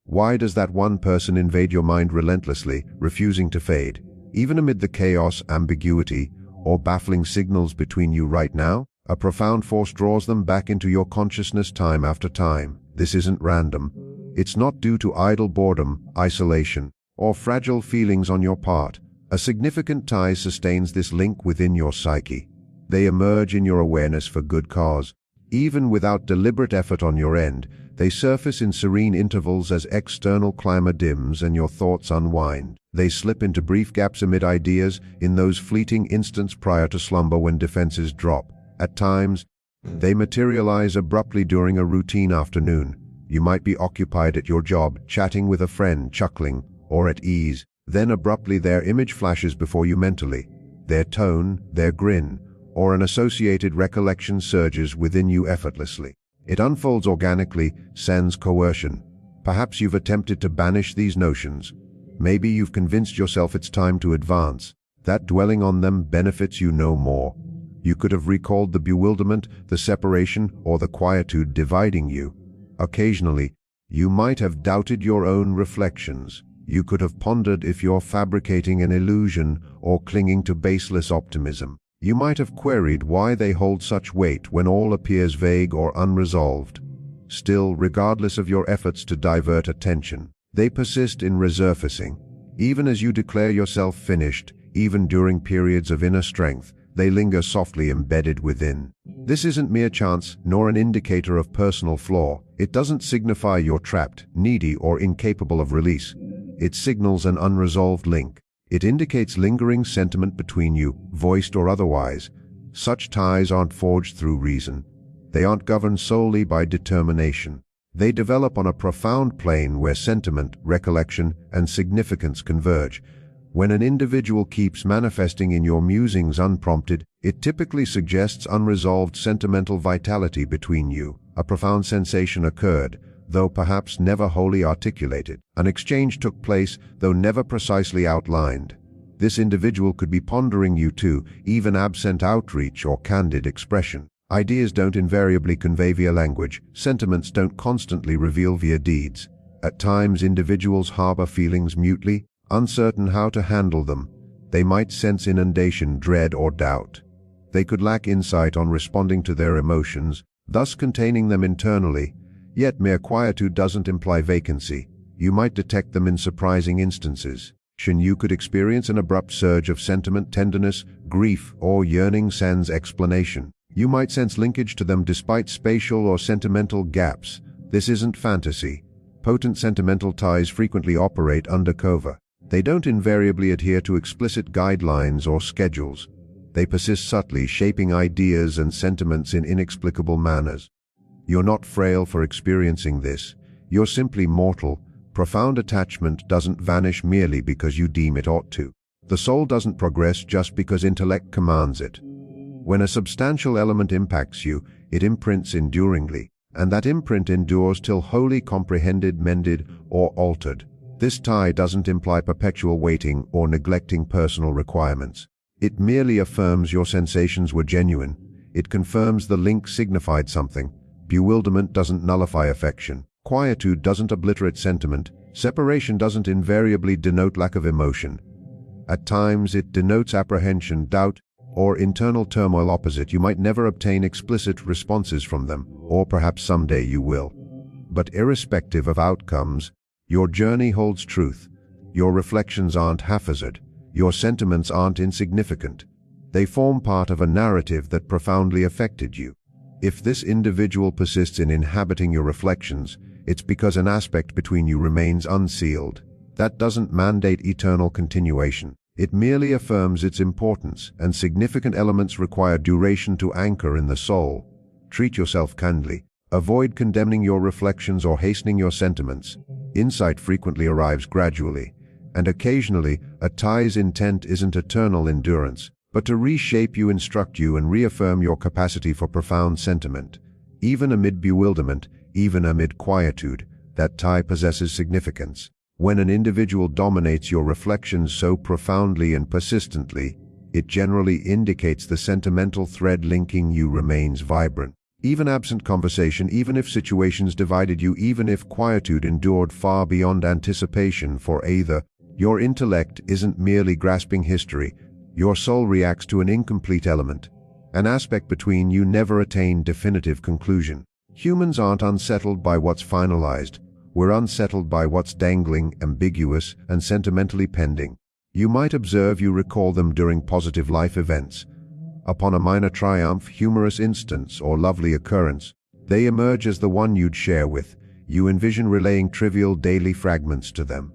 Why does that one person invade your mind relentlessly, refusing to fade? Even amid the chaos, ambiguity, or baffling signals between you right now, a profound force draws them back into your consciousness time after time. This isn't random. It's not due to idle boredom, isolation, or fragile feelings on your part. A significant tie sustains this link within your psyche. They emerge in your awareness for good cause. Even without deliberate effort on your end, they surface in serene intervals as external clamor dims and your thoughts unwind. They slip into brief gaps amid ideas, in those fleeting instants prior to slumber when defenses drop. At times, they materialize abruptly during a routine afternoon. You might be occupied at your job, chatting with a friend, chuckling, or at ease. Then abruptly their image flashes before you mentally. Their tone, their grin, or an associated recollection surges within you effortlessly. It unfolds organically, sans coercion. Perhaps you've attempted to banish these notions. Maybe you've convinced yourself it's time to advance. That dwelling on them benefits you no more. You could have recalled the bewilderment, the separation, or the quietude dividing you. Occasionally, you might have doubted your own reflections. You could have pondered if you're fabricating an illusion or clinging to baseless optimism. You might have queried why they hold such weight when all appears vague or unresolved. Still, regardless of your efforts to divert attention, they persist in resurfacing. Even as you declare yourself finished, even during periods of inner strength, they linger softly embedded within. This isn't mere chance, nor an indicator of personal flaw. It doesn't signify you're trapped, needy, or incapable of release. It signals an unresolved link. It indicates lingering sentiment between you, voiced or otherwise. Such ties aren't forged through reason. They aren't governed solely by determination. They develop on a profound plane where sentiment, recollection, and significance converge. When an individual keeps manifesting in your musings unprompted, it typically suggests unresolved sentimental vitality between you. A profound sensation occurred, though perhaps never wholly articulated. An exchange took place, though never precisely outlined. This individual could be pondering you too, even absent outreach or candid expression. Ideas don't invariably convey via language. Sentiments don't constantly reveal via deeds. At times, individuals harbor feelings mutely, uncertain how to handle them. They might sense inundation, dread, or doubt. They could lack insight on responding to their emotions, thus containing them internally. Yet mere quietude doesn't imply vacancy. You might detect them in surprising instances. You could experience an abrupt surge of sentiment, tenderness, grief, or yearning sans explanation. You might sense linkage to them despite spatial or sentimental gaps. This isn't fantasy. Potent sentimental ties frequently operate undercover. They don't invariably adhere to explicit guidelines or schedules. They persist subtly, shaping ideas and sentiments in inexplicable manners. You're not frail for experiencing this. You're simply mortal. Profound attachment doesn't vanish merely because you deem it ought to. The soul doesn't progress just because intellect commands it. When a substantial element impacts you, it imprints enduringly, and that imprint endures till wholly comprehended, mended, or altered. This tie doesn't imply perpetual waiting or neglecting personal requirements. It merely affirms your sensations were genuine. It confirms the link signified something. Bewilderment doesn't nullify affection. Quietude doesn't obliterate sentiment. Separation doesn't invariably denote lack of emotion. At times, it denotes apprehension, doubt, or internal turmoil. Opposite, you might never obtain explicit responses from them, or perhaps someday you will. But irrespective of outcomes, your journey holds truth. Your reflections aren't haphazard. Your sentiments aren't insignificant. They form part of a narrative that profoundly affected you. If this individual persists in inhabiting your reflections, it's because an aspect between you remains unsealed. That doesn't mandate eternal continuation. It merely affirms its importance, and significant elements require duration to anchor in the soul. Treat yourself kindly. Avoid condemning your reflections or hastening your sentiments. Insight frequently arrives gradually, and occasionally, a tie's intent isn't eternal endurance, but to reshape you, instruct you, and reaffirm your capacity for profound sentiment. Even amid bewilderment, even amid quietude, that tie possesses significance. When an individual dominates your reflections so profoundly and persistently, it generally indicates the sentimental thread linking you remains vibrant. Even absent conversation, even if situations divided you, even if quietude endured far beyond anticipation, for either, your intellect isn't merely grasping history, your soul reacts to an incomplete element. An aspect between you never attained definitive conclusion. Humans aren't unsettled by what's finalized. We're unsettled by what's dangling, ambiguous, and sentimentally pending. You might observe you recall them during positive life events. Upon a minor triumph, humorous instance, or lovely occurrence, they emerge as the one you'd share with. You envision relaying trivial daily fragments to them.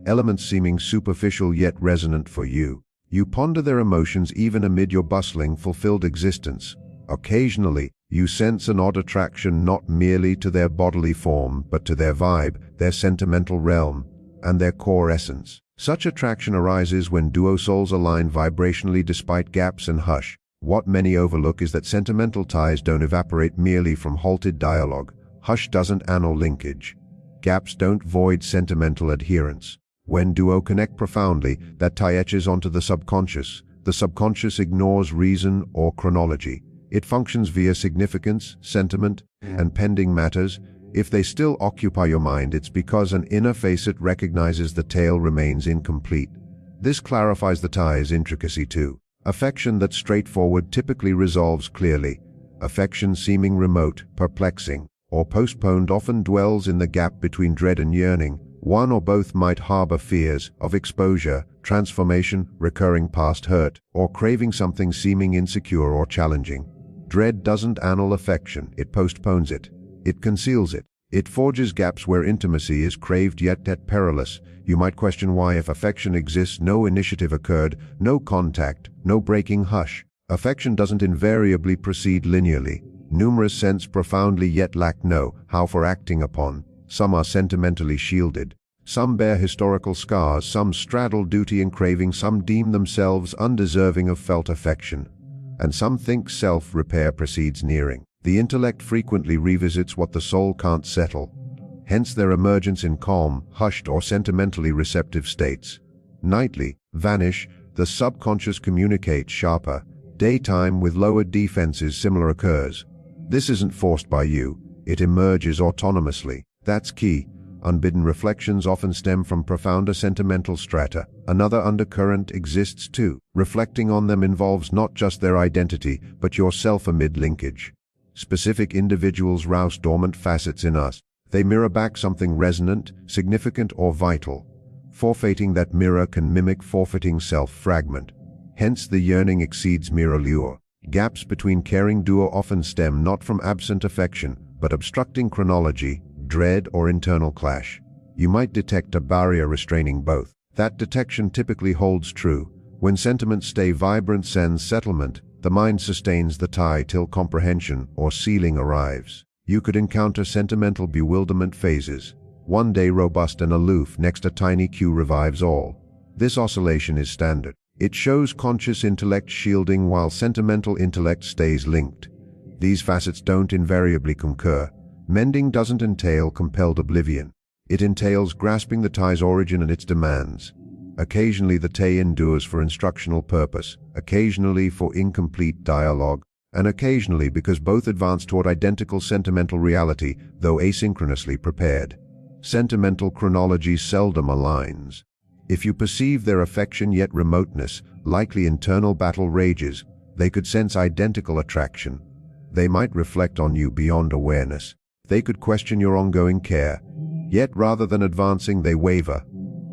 Elements seeming superficial yet resonant for you. You ponder their emotions even amid your bustling, fulfilled existence. Occasionally, you sense an odd attraction not merely to their bodily form, but to their vibe, their sentimental realm, and their core essence. Such attraction arises when duo souls align vibrationally despite gaps and hush. What many overlook is that sentimental ties don't evaporate merely from halted dialogue. Hush doesn't annul linkage. Gaps don't void sentimental adherence. When duo connect profoundly, that tie etches onto the subconscious. The subconscious ignores reason or chronology. It functions via significance, sentiment, and pending matters. If they still occupy your mind, it's because an inner facet recognizes the tale remains incomplete. This clarifies the tie's intricacy too. Affection that's straightforward typically resolves clearly. Affection seeming remote, perplexing, or postponed often dwells in the gap between dread and yearning. One or both might harbor fears of exposure, transformation, recurring past hurt, or craving something seeming insecure or challenging. Dread doesn't annul affection, it postpones it. It conceals it. It forges gaps where intimacy is craved yet perilous. You might question why, if affection exists, no initiative occurred, no contact, no breaking hush. Affection doesn't invariably proceed linearly. Numerous sense profoundly yet lack know how for acting upon. Some are sentimentally shielded. Some bear historical scars, some straddle duty and craving, some deem themselves undeserving of felt affection. And some think self-repair precedes nearing. The intellect frequently revisits what the soul can't settle. Hence their emergence in calm, hushed, or sentimentally receptive states. Nightly, vanish, the subconscious communicates sharper. Daytime, with lowered defenses, similar occurs. This isn't forced by you, it emerges autonomously. That's key. Unbidden reflections often stem from profounder sentimental strata. Another undercurrent exists too. Reflecting on them involves not just their identity, but yourself amid linkage. Specific individuals rouse dormant facets in us. They mirror back something resonant, significant, or vital. Forfeiting that mirror can mimic forfeiting self-fragment. Hence the yearning exceeds mere allure. Gaps between caring duo often stem not from absent affection, but obstructing chronology, dread, or internal clash. You might detect a barrier restraining both. That detection typically holds true. When sentiments stay vibrant, sense settlement, the mind sustains the tie till comprehension or sealing arrives. You could encounter sentimental bewilderment phases. One day robust and aloof, next a tiny cue revives all. This oscillation is standard. It shows conscious intellect shielding while sentimental intellect stays linked. These facets don't invariably concur. Mending doesn't entail compelled oblivion. It entails grasping the tie's origin and its demands. Occasionally the tie endures for instructional purpose, occasionally for incomplete dialogue, and occasionally because both advance toward identical sentimental reality, though asynchronously prepared. Sentimental chronology seldom aligns. If you perceive their affection yet remoteness, likely internal battle rages, they could sense identical attraction. They might reflect on you beyond awareness. They could question your ongoing care, yet rather than advancing they waver.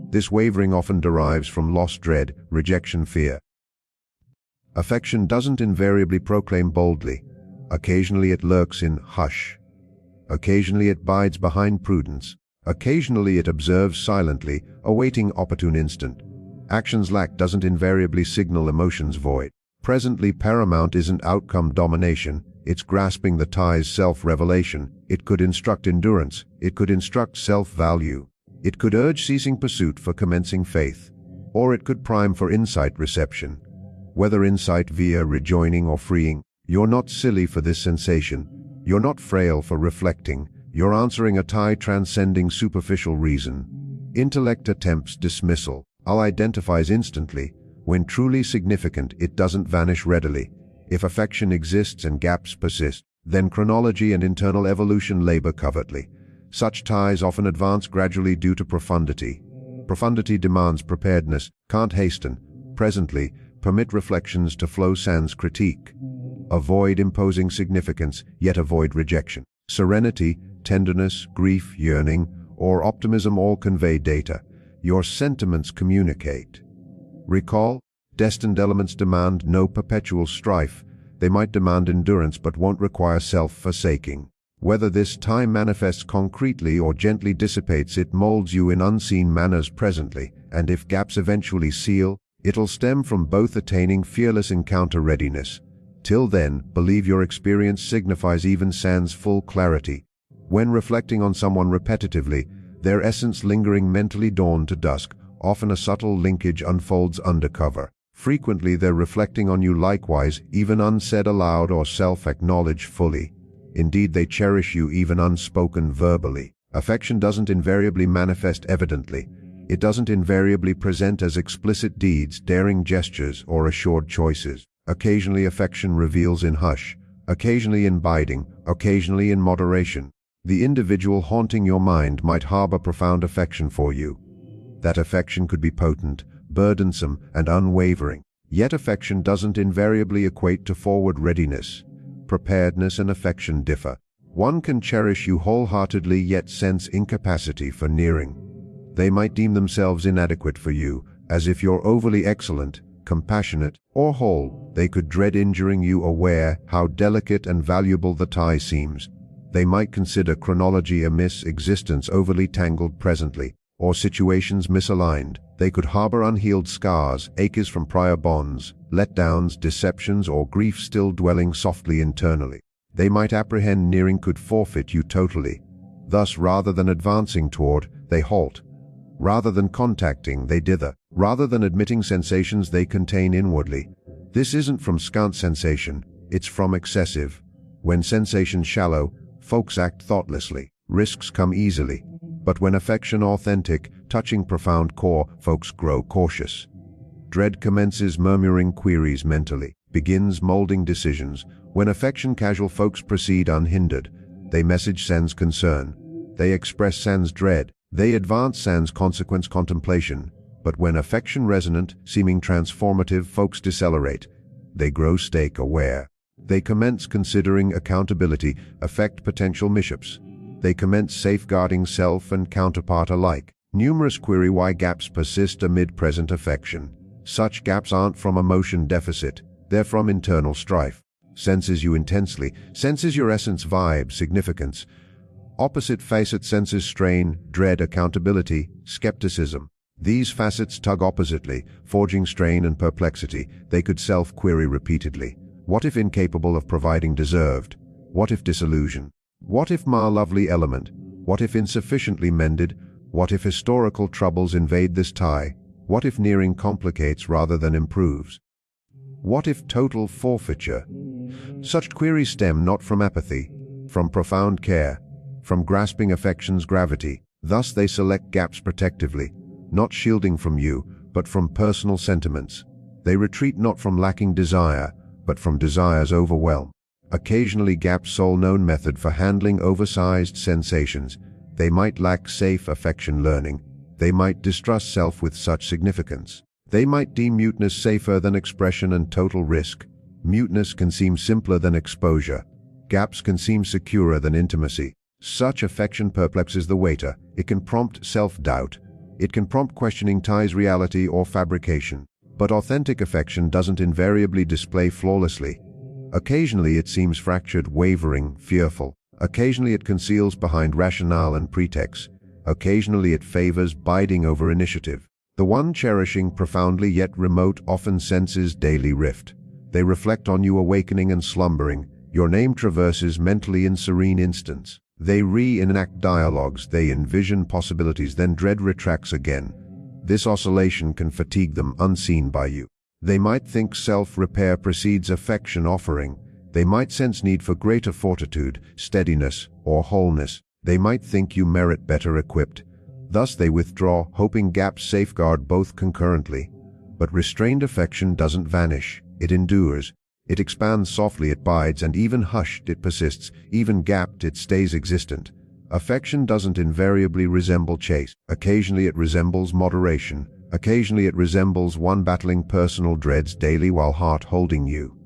This wavering often derives from loss, dread, rejection, fear. Affection doesn't invariably proclaim boldly. Occasionally it lurks in hush. Occasionally it bides behind prudence. Occasionally it observes silently, awaiting opportune instant. Actions lack doesn't invariably signal emotions void. Presently paramount isn't outcome domination, it's grasping the tie's self-revelation. It could instruct endurance, it could instruct self-value. It could urge ceasing pursuit for commencing faith, or it could prime for insight reception. Whether insight via rejoining or freeing, you're not silly for this sensation. You're not frail for reflecting. You're answering a tie transcending superficial reason. Intellect attempts dismissal. All identifies instantly. When truly significant, it doesn't vanish readily. If affection exists and gaps persist, then chronology and internal evolution labor covertly. Such ties often advance gradually due to profundity. Profundity demands preparedness, can't hasten. Presently, permit reflections to flow sans critique. Avoid imposing significance, yet avoid rejection. Serenity, tenderness, grief, yearning, or optimism all convey data. Your sentiments communicate. Recall, destined elements demand no perpetual strife. They might demand endurance but won't require self-forsaking. Whether this time manifests concretely or gently dissipates, it molds you in unseen manners presently, and if gaps eventually seal, it'll stem from both attaining fearless encounter readiness. Till then, believe your experience signifies even sans full clarity. When reflecting on someone repetitively, their essence lingering mentally dawn to dusk, often a subtle linkage unfolds undercover. Frequently they're reflecting on you likewise, even unsaid aloud or self-acknowledged fully. Indeed, they cherish you even unspoken verbally. Affection doesn't invariably manifest evidently. It doesn't invariably present as explicit deeds, daring gestures, or assured choices. Occasionally affection reveals in hush, occasionally in biding, occasionally in moderation. The individual haunting your mind might harbor profound affection for you. That affection could be potent, burdensome, and unwavering. Yet affection doesn't invariably equate to forward readiness. Preparedness and affection differ. One can cherish you wholeheartedly yet sense incapacity for nearing. They might deem themselves inadequate for you, as if you're overly excellent, compassionate, or whole. They could dread injuring you, aware how delicate and valuable the tie seems. They might consider chronology amiss, existence overly tangled presently, or situations misaligned. They could harbor unhealed scars, aches from prior bonds, letdowns, deceptions, or grief still dwelling softly internally. They might apprehend nearing could forfeit you totally. Thus, rather than advancing toward, they halt. Rather than contacting, they dither. Rather than admitting sensations they contain inwardly. This isn't from scant sensation, it's from excessive. When sensations shallow, folks act thoughtlessly. Risks come easily. But when affection authentic, touching profound core, folks grow cautious. Dread commences murmuring queries mentally, begins molding decisions. When affection casual, folks proceed unhindered. They message sans concern. They express sans dread. They advance sans consequence contemplation. But when affection resonant, seeming transformative, folks decelerate. They grow stake aware. They commence considering accountability, affect potential mishaps. They commence safeguarding self and counterpart alike. Numerous query why gaps persist amid present affection. Such gaps aren't from emotion deficit, they're from internal strife. Senses you intensely, senses your essence, vibe, significance. Opposite facet senses strain, dread, accountability, skepticism. These facets tug oppositely, forging strain and perplexity. They could self-query repeatedly. What if incapable of providing deserved? What if disillusion? What if lovely element? What if insufficiently mended? What if historical troubles invade this tie? What if nearing complicates rather than improves? What if total forfeiture? Such queries stem not from apathy, from profound care, from grasping affection's gravity. Thus they select gaps protectively, not shielding from you, but from personal sentiments. They retreat not from lacking desire, but from desire's overwhelm. Occasionally gaps sole known method for handling oversized sensations. They might lack safe affection learning. They might distrust self with such significance. They might deem muteness safer than expression and total risk. Muteness can seem simpler than exposure. Gaps can seem securer than intimacy. Such affection perplexes the waiter. It can prompt self-doubt. It can prompt questioning ties' reality or fabrication. But authentic affection doesn't invariably display flawlessly. Occasionally it seems fractured, wavering, fearful. Occasionally it conceals behind rationale and pretext. Occasionally it favors biding over initiative. The one cherishing profoundly yet remote often senses daily rift. They reflect on you awakening and slumbering. Your name traverses mentally in serene instants. They reenact dialogues, they envision possibilities, then dread retracts again. This oscillation can fatigue them, unseen by you. They might think self-repair precedes affection offering. They might sense need for greater fortitude, steadiness, or wholeness. They might think you merit better equipped. Thus they withdraw, hoping gaps safeguard both concurrently. But restrained affection doesn't vanish. It endures. It expands softly, it bides, and even hushed, it persists, even gapped, it stays existent. Affection doesn't invariably resemble chase. Occasionally it resembles moderation. Occasionally it resembles one battling personal dreads daily while heart holding you.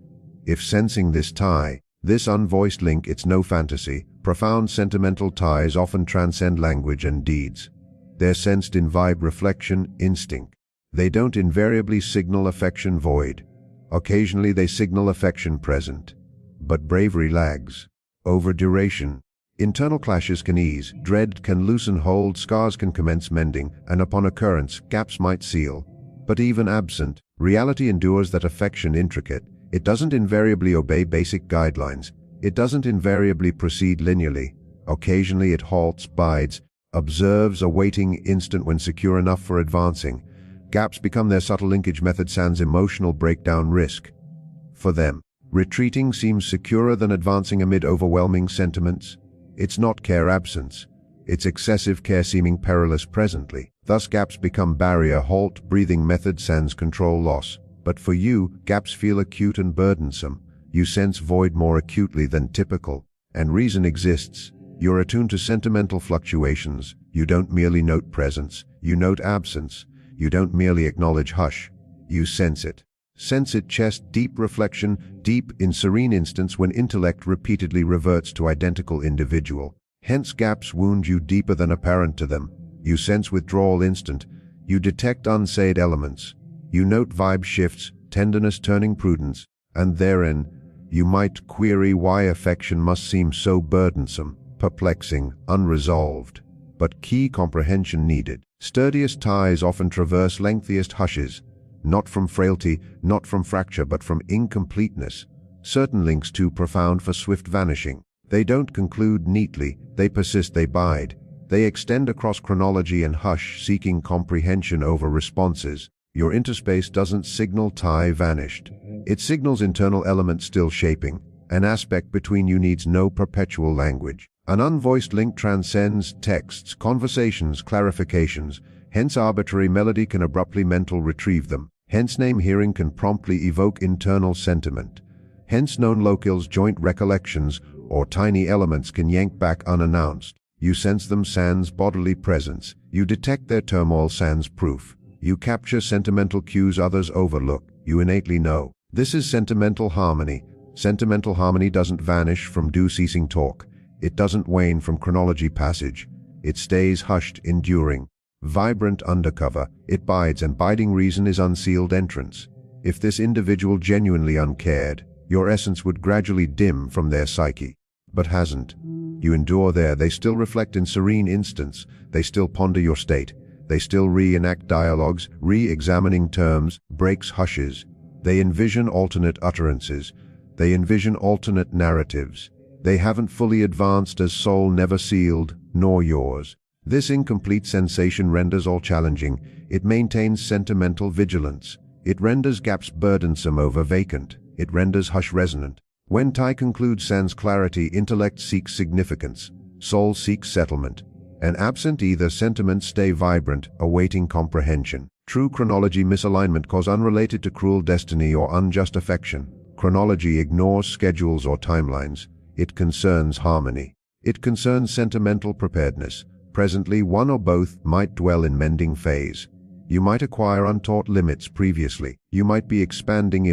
If sensing this tie, this unvoiced link, it's no fantasy. Profound sentimental ties often transcend language and deeds. They're sensed in vibe, reflection, instinct. They don't invariably signal affection void. Occasionally they signal affection present. But bravery lags. Over duration, internal clashes can ease, dread can loosen hold, scars can commence mending, and upon occurrence, gaps might seal. But even absent, reality endures that affection intricate. It doesn't invariably obey basic guidelines. It doesn't invariably proceed linearly. Occasionally it halts, bides, observes, awaiting instant when secure enough for advancing. Gaps become their subtle linkage method, sans emotional breakdown risk. For them, retreating seems securer than advancing amid overwhelming sentiments. It's not care absence. It's excessive care seeming perilous presently. Thus gaps become barrier, halt, breathing method, sans control loss. But for you, gaps feel acute and burdensome. You sense void more acutely than typical. And reason exists. You're attuned to sentimental fluctuations. You don't merely note presence. You note absence. You don't merely acknowledge hush. You sense it. Sense it, chest deep, reflection deep, in serene instance when intellect repeatedly reverts to identical individual. Hence gaps wound you deeper than apparent to them. You sense withdrawal instant. You detect unsaid elements. You note vibe shifts, tenderness turning prudence, and therein, you might query why affection must seem so burdensome, perplexing, unresolved. But key comprehension needed. Sturdiest ties often traverse lengthiest hushes, not from frailty, not from fracture, but from incompleteness. Certain links too profound for swift vanishing. They don't conclude neatly, they persist, they bide. They extend across chronology and hush, seeking comprehension over responses. Your interspace doesn't signal tie vanished. It signals internal element still shaping. An aspect between you needs no perpetual language. An unvoiced link transcends texts, conversations, clarifications. Hence arbitrary melody can abruptly mental retrieve them. Hence name hearing can promptly evoke internal sentiment. Hence known locales, joint recollections, or tiny elements can yank back unannounced. You sense them sans bodily presence. You detect their turmoil sans proof. You capture sentimental cues others overlook. You innately know. This is sentimental harmony. Sentimental harmony doesn't vanish from due-ceasing talk. It doesn't wane from chronology passage. It stays hushed, enduring. Vibrant undercover, it bides, and biding reason is unsealed entrance. If this individual genuinely uncared, your essence would gradually dim from their psyche. But hasn't. You endure there, they still reflect in serene instance, they still ponder your state, they still reenact dialogues, re-examining terms, breaks hushes. They envision alternate utterances. They envision alternate narratives. They haven't fully advanced as soul never sealed, nor yours. This incomplete sensation renders all challenging. It maintains sentimental vigilance. It renders gaps burdensome over vacant. It renders hush resonant. When tie concludes sans clarity, intellect seeks significance. Soul seeks settlement. And absent either, sentiments stay vibrant, awaiting comprehension. True chronology misalignment cause unrelated to cruel destiny or unjust affection. Chronology ignores schedules or timelines. It concerns harmony. It concerns sentimental preparedness. Presently, one or both might dwell in mending phase. You might acquire untaught limits previously. You might be expanding